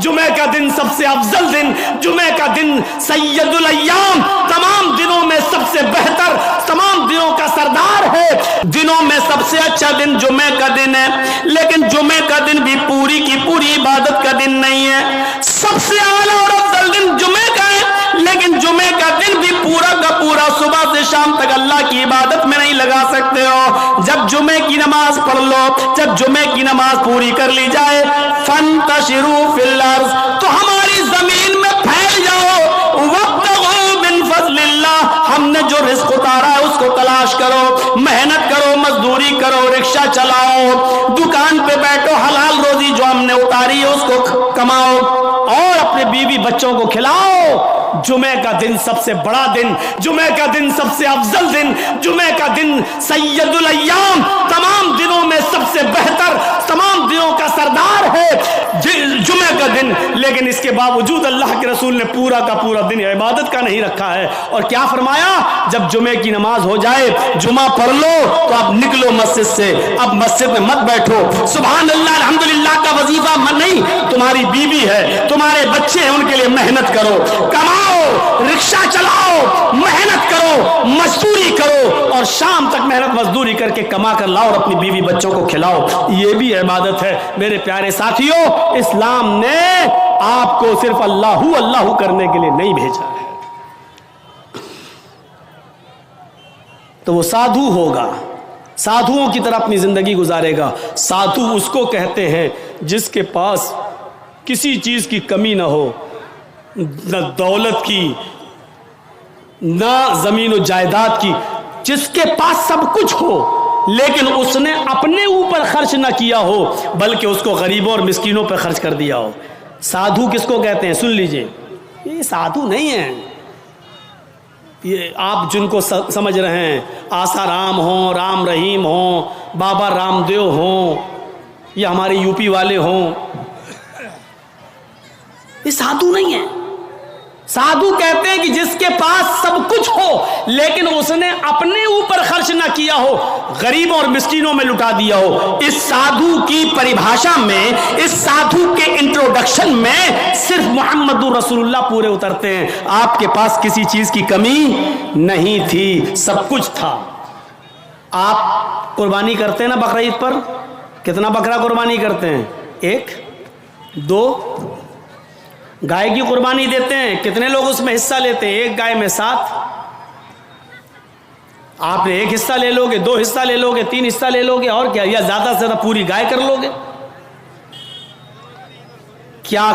जुमे का दिन सबसे अफजल दिन, जुमे का दिन सैयदुल अय्याम, तमाम दिनों में सबसे बेहतर, तमाम दिनों का सरदार है। दिनों में सबसे अच्छा दिन जुमे का दिन है, लेकिन जुमे का दिन भी पूरी की पूरी इबादत का दिन नहीं है। सबसे आला और अफजल दिन जुमे का है, लेकिन जुमे का दिन भी पूरा का पूरा सुबह से शाम तक अल्लाह की इबादत में नहीं लगा सकते हो। जब जुमे की नमाज पढ़ लो, जब जुमे की नमाज पूरी कर ली जाए, फंतशिरू फिल अर्ज़, तो हमारी जमीन में फैल जाओ, वब्तगू मिन फज़लिल्लाह, हमने जो रिज़्क़ उतारा है उसको तलाश करो, मेहनत करो, मजदूरी करो, रिक्शा चलाओ, दुकान पे बैठो, हलाल रोजी जो हमने उतारी है उसको कमाओ और अपने बीवी बच्चों को खिलाओ। जुमे का दिन सबसे बड़ा दिन, जुमे का दिन सबसे अफजल दिन, जुमे का दिन सैयदुल अय्याम, तमाम दिनों में सबसे बेहतर, तमाम दिनों का सरदार है जुमे का दिन। लेकिन इसके बावजूद अल्लाह के रसूल ने पूरा का पूरा दिन इबादत का नहीं रखा है। और क्या फरमाया, जब जुमे की नमाज हो जाए, जुमा पढ़ लो तो अब निकलो मस्जिद से, अब मस्जिद में मत बैठो। सुभान अल्लाह अल्हम्दुलिल्लाह का वजीफा नहीं, तुम्हारी बीवी है, तुम्हारे बच्चे हैं, उनके लिए मेहनत करो, कमाओ, रिक्शा चलाओ, मेहनत करो, मजदूरी करो और शाम तक मेहनत मजदूरी करके कमा कर लाओ और अपनी बीवी बच्चों को खिलाओ। ये भी इबादत है। मेरे प्यारे साथियों, इस्लाम ने आपको सिर्फ अल्लाहू अल्लाहू करने के लिए नहीं भेजा है। तो वो साधु होगा, साधुओं की तरह अपनी जिंदगी गुजारेगा। साधु उसको कहते हैं जिसके पास किसी चीज की कमी ना हो, न दौलत की, न जमीन और जायदाद की, जिसके पास सब कुछ हो लेकिन उसने अपने ऊपर खर्च ना किया हो, बल्कि उसको गरीबों और मिस्कीनों पर खर्च कर दिया हो। साधु किसको कहते हैं? सुन लीजिए, ये साधु नहीं है, ये आप जिनको समझ रहे हैं, आसाराम हो, राम रहीम हो, बाबा रामदेव हो, या हमारे यूपी वाले हों, ये साधु नहीं है। साधु कहते हैं कि जिसके पास सब कुछ हो लेकिन उसने अपने ऊपर खर्च ना किया हो, गरीबों और मिस्कीनों में लुटा दिया हो। इस साधु की परिभाषा में, इस साधु के इंट्रोडक्शन में सिर्फ मोहम्मदुर रसूलुल्लाह पूरे उतरते हैं। आपके पास किसी चीज की कमी नहीं थी, सब कुछ था। आप कुर्बानी करते हैं ना बकरा ईद पर? कितना बकरा कुर्बानी करते हैं? 1, 2 गाय की कुर्बानी देते हैं, कितने लोग उसमें हिस्सा लेते हैं? 1 गाय में 7। आप 1 हिस्सा ले लोगे, 2 हिस्सा ले लोगे, 3 हिस्सा ले लोगे, और क्या, या ज्यादा से ज्यादा पूरी गाय कर लोगे। क्या